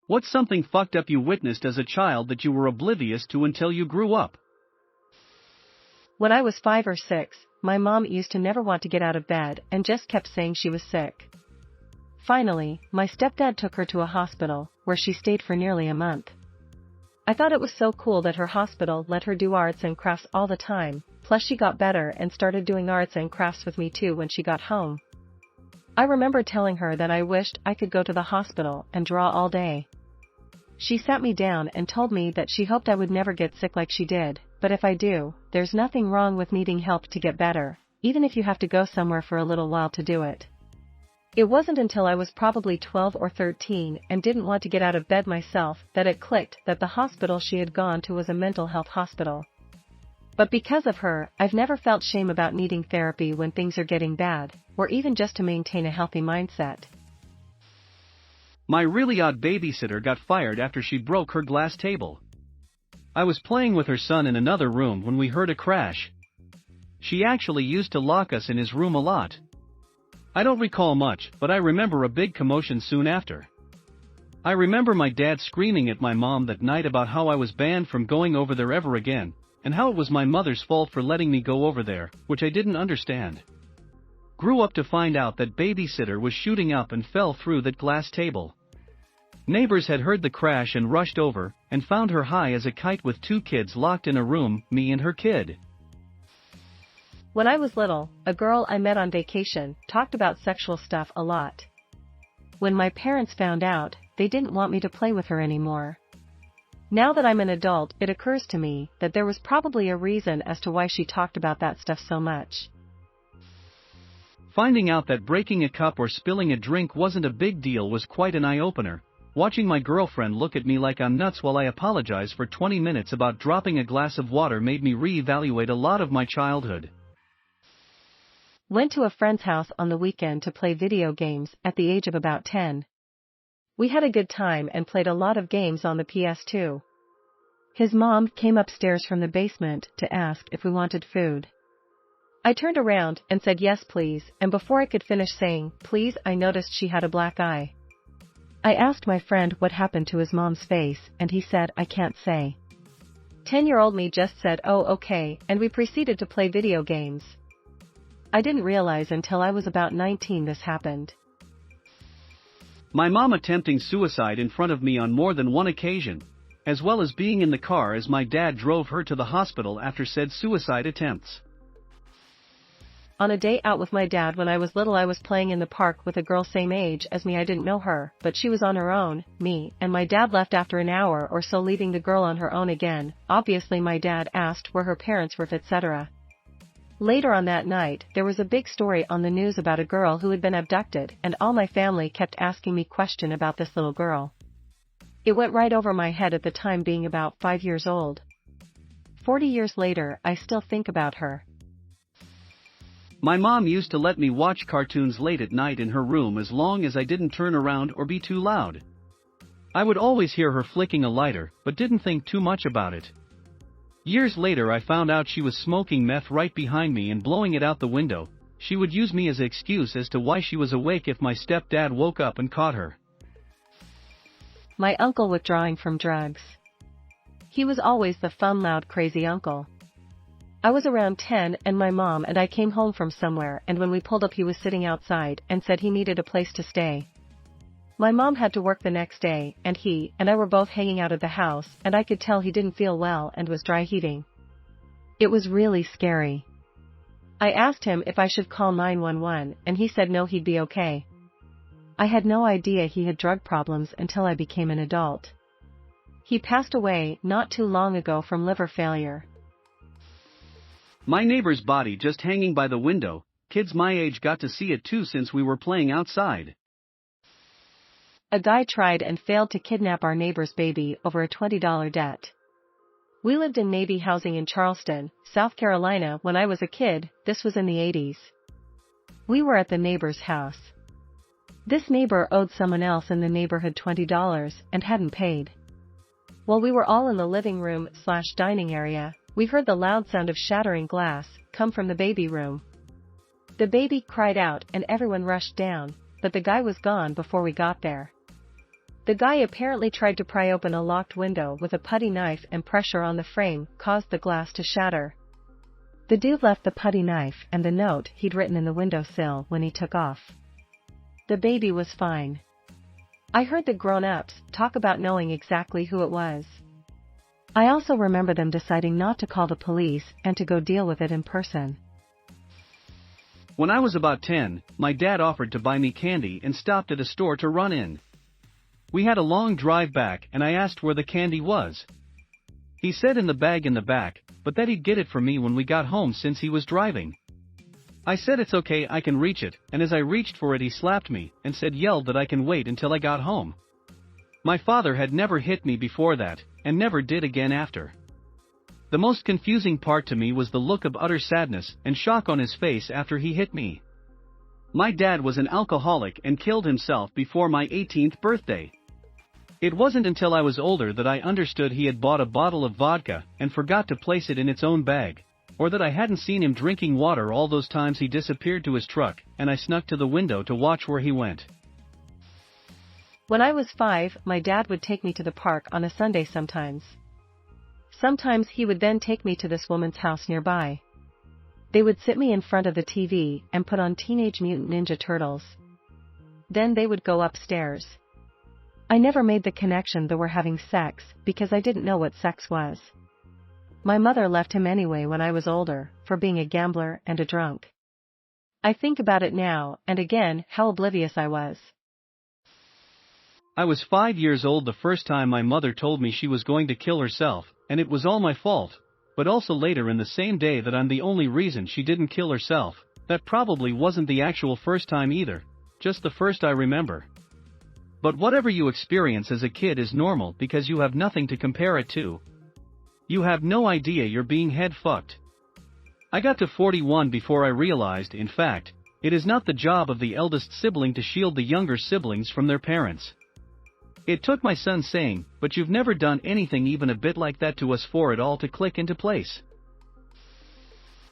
What's something fucked up you witnessed as a child that you were oblivious to until you grew up? When I was 5 or 6, my mom used to never want to get out of bed and just kept saying she was sick. Finally, my stepdad took her to a hospital, where she stayed for nearly a month. I thought it was so cool that her hospital let her do arts and crafts all the time, plus she got better and started doing arts and crafts with me too when she got home. I remember telling her that I wished I could go to the hospital and draw all day. She sat me down and told me that she hoped I would never get sick like she did, but if I do, there's nothing wrong with needing help to get better, even if you have to go somewhere for a little while to do it. It wasn't until I was probably 12 or 13 and didn't want to get out of bed myself that it clicked that the hospital she had gone to was a mental health hospital. But because of her, I've never felt shame about needing therapy when things are getting bad, or even just to maintain a healthy mindset. My really odd babysitter got fired after she broke her glass table. I was playing with her son in another room when we heard a crash. She actually used to lock us in his room a lot. I don't recall much, but I remember a big commotion soon after. I remember my dad screaming at my mom that night about how I was banned from going over there ever again, and how it was my mother's fault for letting me go over there, which I didn't understand. Grew up to find out that babysitter was shooting up and fell through that glass table. Neighbors had heard the crash and rushed over, and found her high as a kite with 2 kids locked in a room, me and her kid. When I was little, a girl I met on vacation talked about sexual stuff a lot. When my parents found out, they didn't want me to play with her anymore. Now that I'm an adult, it occurs to me that there was probably a reason as to why she talked about that stuff so much. Finding out that breaking a cup or spilling a drink wasn't a big deal was quite an eye-opener. Watching my girlfriend look at me like I'm nuts while I apologize for 20 minutes about dropping a glass of water made me re-evaluate a lot of my childhood. Went to a friend's house on the weekend to play video games at the age of about 10. We had a good time and played a lot of games on the PS2. His mom came upstairs from the basement to ask if we wanted food. I turned around and said yes please, and before I could finish saying please I noticed she had a black eye. I asked my friend what happened to his mom's face, and he said I can't say. 10-year-old me just said oh okay, and we proceeded to play video games. I didn't realize until I was about 19 this happened. My mom attempting suicide in front of me on more than one occasion, as well as being in the car as my dad drove her to the hospital after said suicide attempts. On a day out with my dad when I was little, I was playing in the park with a girl same age as me. I didn't know her, but she was on her own, me and my dad left after an hour or so, leaving the girl on her own again. Obviously my dad asked where her parents were, etc. Later on that night, there was a big story on the news about a girl who had been abducted, and all my family kept asking me questions about this little girl. It went right over my head at the time, being about 5 years old. 40 years later, I still think about her. My mom used to let me watch cartoons late at night in her room as long as I didn't turn around or be too loud. I would always hear her flicking a lighter, but didn't think too much about it. Years later I found out she was smoking meth right behind me and blowing it out the window. She would use me as an excuse as to why she was awake if my stepdad woke up and caught her. My uncle withdrawing from drugs. He was always the fun, loud, crazy uncle. I was around 10 and my mom and I came home from somewhere, and when we pulled up he was sitting outside and said he needed a place to stay. My mom had to work the next day, and he and I were both hanging out at the house, and I could tell he didn't feel well and was dry heaving. It was really scary. I asked him if I should call 911 and he said no, he'd be okay. I had no idea he had drug problems until I became an adult. He passed away not too long ago from liver failure. My neighbor's body just hanging by the window. Kids my age got to see it too since we were playing outside. A guy tried and failed to kidnap our neighbor's baby over a $20 debt. We lived in Navy housing in Charleston, South Carolina when I was a kid. This was in the 80s. We were at the neighbor's house. This neighbor owed someone else in the neighborhood $20 and hadn't paid. While we were all in the living room/dining area, we heard the loud sound of shattering glass come from the baby room. The baby cried out and everyone rushed down, but the guy was gone before we got there. The guy apparently tried to pry open a locked window with a putty knife, and pressure on the frame caused the glass to shatter. The dude left the putty knife and the note he'd written in the windowsill when he took off. The baby was fine. I heard the grown-ups talk about knowing exactly who it was. I also remember them deciding not to call the police and to go deal with it in person. When I was about 10, my dad offered to buy me candy and stopped at a store to run in. We had a long drive back and I asked where the candy was. He said in the bag in the back, but that he'd get it for me when we got home since he was driving. I said it's okay, I can reach it, and as I reached for it he slapped me and yelled that I can wait until I got home. My father had never hit me before that, and never did again after. The most confusing part to me was the look of utter sadness and shock on his face after he hit me. My dad was an alcoholic and killed himself before my 18th birthday. It wasn't until I was older that I understood he had bought a bottle of vodka and forgot to place it in its own bag, or that I hadn't seen him drinking water all those times he disappeared to his truck and I snuck to the window to watch where he went. When I was 5, my dad would take me to the park on a Sunday sometimes. Sometimes he would then take me to this woman's house nearby. They would sit me in front of the TV and put on Teenage Mutant Ninja Turtles. Then they would go upstairs. I never made the connection they were having sex because I didn't know what sex was. My mother left him anyway when I was older, for being a gambler and a drunk. I think about it now, and again, how oblivious I was. I was 5 years old the first time my mother told me she was going to kill herself, and it was all my fault, but also later in the same day that I'm the only reason she didn't kill herself. That probably wasn't the actual first time either, just the first I remember. But whatever you experience as a kid is normal because you have nothing to compare it to. You have no idea you're being head fucked. I got to 41 before I realized, in fact, it is not the job of the eldest sibling to shield the younger siblings from their parents. It took my son saying, "But you've never done anything even a bit like that to us," for it all to click into place.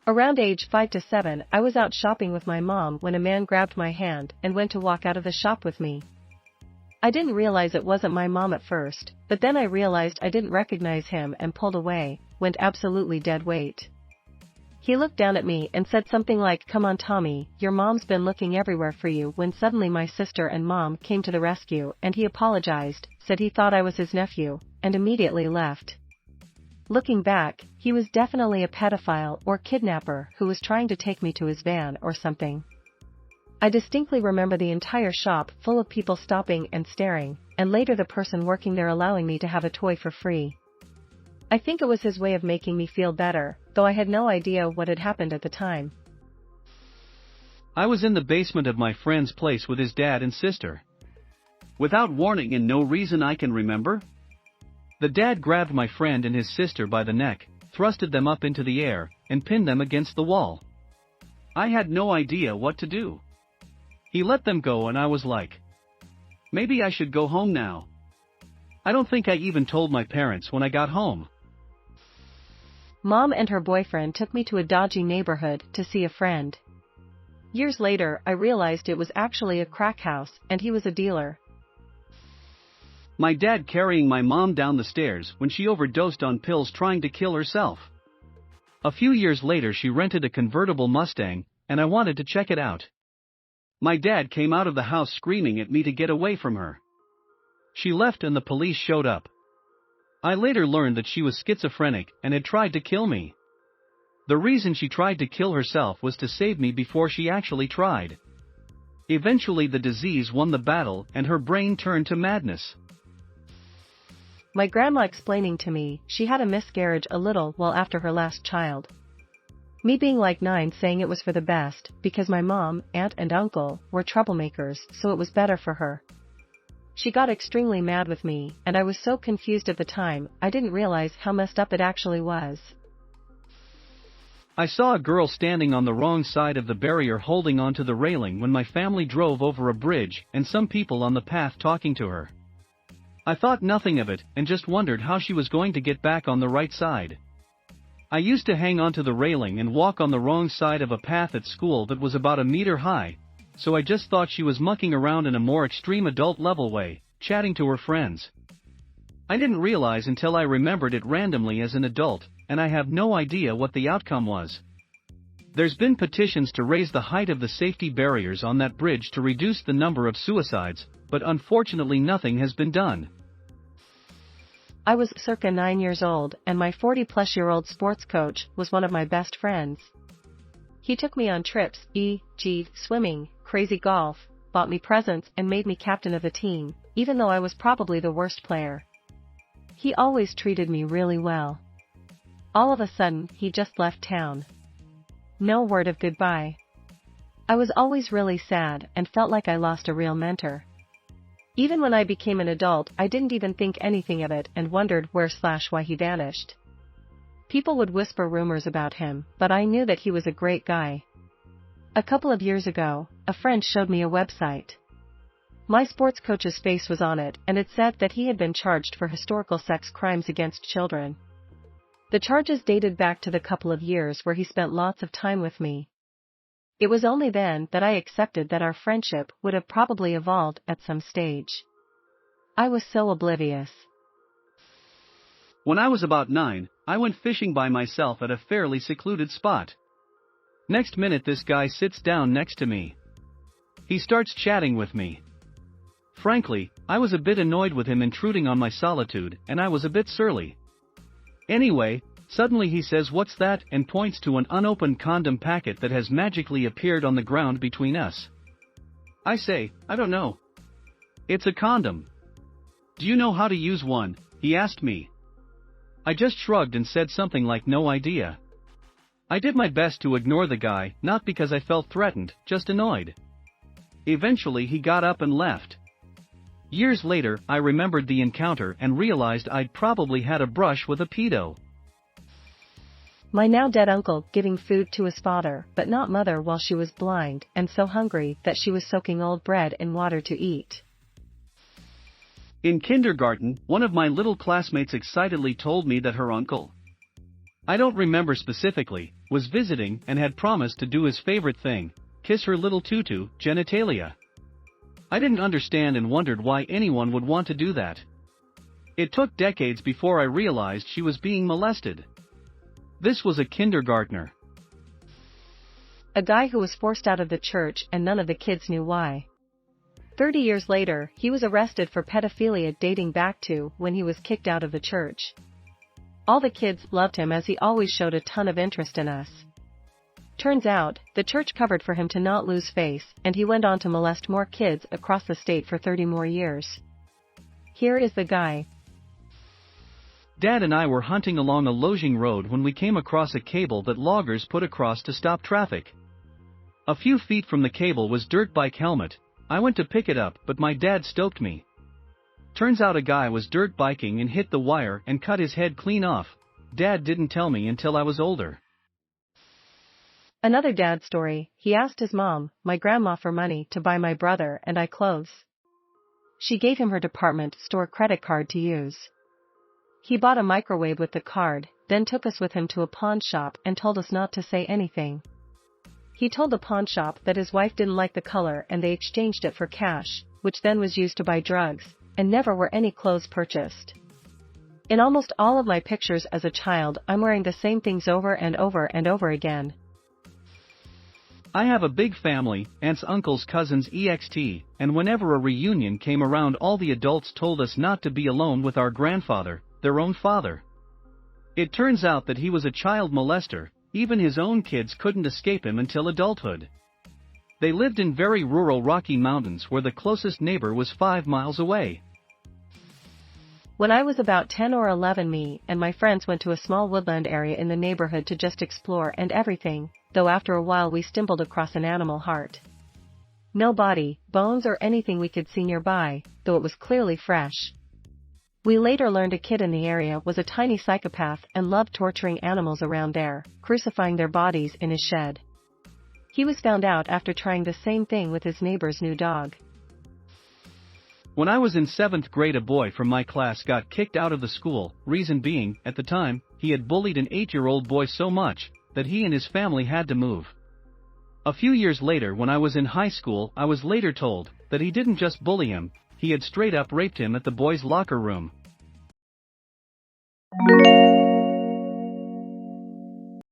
Around age 5 to 7, I was out shopping with my mom when a man grabbed my hand and went to walk out of the shop with me. I didn't realize it wasn't my mom at first, but then I realized I didn't recognize him and pulled away, went absolutely dead weight. He looked down at me and said something like, "Come on Tommy, your mom's been looking everywhere for you," when suddenly my sister and mom came to the rescue and he apologized, said he thought I was his nephew, and immediately left. Looking back, he was definitely a pedophile or kidnapper who was trying to take me to his van or something. I distinctly remember the entire shop full of people stopping and staring, and later the person working there allowing me to have a toy for free. I think it was his way of making me feel better, though I had no idea what had happened at the time. I was in the basement of my friend's place with his dad and sister. Without warning and no reason I can remember, the dad grabbed my friend and his sister by the neck, thrusted them up into the air, and pinned them against the wall. I had no idea what to do. He let them go and I was like, maybe I should go home now. I don't think I even told my parents when I got home. Mom and her boyfriend took me to a dodgy neighborhood to see a friend. Years later, I realized it was actually a crack house and he was a dealer. My dad carrying my mom down the stairs when she overdosed on pills trying to kill herself. A few years later she rented a convertible Mustang, and I wanted to check it out. My dad came out of the house screaming at me to get away from her. She left and the police showed up. I later learned that she was schizophrenic and had tried to kill me. The reason she tried to kill herself was to save me before she actually tried. Eventually the disease won the battle and her brain turned to madness. My grandma explaining to me she had a miscarriage a little while after her last child. Me being like 9 saying it was for the best, because my mom, aunt and uncle were troublemakers, so it was better for her. She got extremely mad with me, and I was so confused at the time, I didn't realize how messed up it actually was. I saw a girl standing on the wrong side of the barrier holding onto the railing when my family drove over a bridge and some people on the path talking to her. I thought nothing of it and just wondered how she was going to get back on the right side. I used to hang onto the railing and walk on the wrong side of a path at school that was about a meter high, so I just thought she was mucking around in a more extreme adult level way, chatting to her friends. I didn't realize until I remembered it randomly as an adult, and I have no idea what the outcome was. There's been petitions to raise the height of the safety barriers on that bridge to reduce the number of suicides, but unfortunately nothing has been done. I was circa 9 years old, and my 40-plus-year-old sports coach was one of my best friends. He took me on trips, e.g., swimming, crazy golf, bought me presents and made me captain of the team, even though I was probably the worst player. He always treated me really well. All of a sudden, he just left town. No word of goodbye. I was always really sad and felt like I lost a real mentor. Even when I became an adult, I didn't even think anything of it and wondered where/why he vanished. People would whisper rumors about him, but I knew that he was a great guy. A couple of years ago, a friend showed me a website. My sports coach's face was on it, and it said that he had been charged for historical sex crimes against children. The charges dated back to the couple of years where he spent lots of time with me. It was only then that I accepted that our friendship would have probably evolved at some stage. I was so oblivious. When I was about 9, I went fishing by myself at a fairly secluded spot. Next minute this guy sits down next to me. He starts chatting with me. Frankly, I was a bit annoyed with him intruding on my solitude, and I was a bit surly. Anyway, suddenly he says, "What's that?" and points to an unopened condom packet that has magically appeared on the ground between us. I say, "I don't know." "It's a condom." "Do you know how to use one?" he asked me. I just shrugged and said something like no idea. I did my best to ignore the guy, not because I felt threatened, just annoyed. Eventually he got up and left. Years later, I remembered the encounter and realized I'd probably had a brush with a pedo. My now dead uncle giving food to his father but not mother while she was blind and so hungry that she was soaking old bread in water to eat. In kindergarten, one of my little classmates excitedly told me that her uncle, I don't remember specifically, was visiting and had promised to do his favorite thing, kiss her little tutu, genitalia. I didn't understand and wondered why anyone would want to do that. It took decades before I realized she was being molested. This was a kindergartner. A guy who was forced out of the church and none of the kids knew why. 30 years later, he was arrested for pedophilia dating back to when he was kicked out of the church. All the kids loved him as he always showed a ton of interest in us. Turns out, the church covered for him to not lose face, and he went on to molest more kids across the state for 30 more years. Here is the guy. Dad and I were hunting along a lodging road when we came across a cable that loggers put across to stop traffic. A few feet from the cable was dirt bike helmet. I went to pick it up, but my dad stoked me. Turns out a guy was dirt biking and hit the wire and cut his head clean off. Dad didn't tell me until I was older. Another dad story, he asked his mom, my grandma, for money to buy my brother and I clothes. She gave him her department store credit card to use. He bought a microwave with the card, then took us with him to a pawn shop and told us not to say anything. He told the pawn shop that his wife didn't like the color and they exchanged it for cash, which then was used to buy drugs, and never were any clothes purchased. In almost all of my pictures as a child, I'm wearing the same things over and over and over again. I have a big family, aunts, uncles, cousins, etc., and whenever a reunion came around all the adults told us not to be alone with our grandfather, their own father. It turns out that he was a child molester, even his own kids couldn't escape him until adulthood. They lived in very rural Rocky Mountains where the closest neighbor was 5 miles away. When I was about 10 or 11, me and my friends went to a small woodland area in the neighborhood to just explore and everything, though after a while we stumbled across an animal heart. No body, bones or anything we could see nearby, though it was clearly fresh. We later learned a kid in the area was a tiny psychopath and loved torturing animals around there, crucifying their bodies in his shed. He was found out after trying the same thing with his neighbor's new dog. When I was in 7th grade, a boy from my class got kicked out of the school, reason being, at the time, he had bullied an 8-year-old boy so much that he and his family had to move. A few years later, when I was in high school, I was later told that he didn't just bully him, he had straight up raped him at the boys' locker room.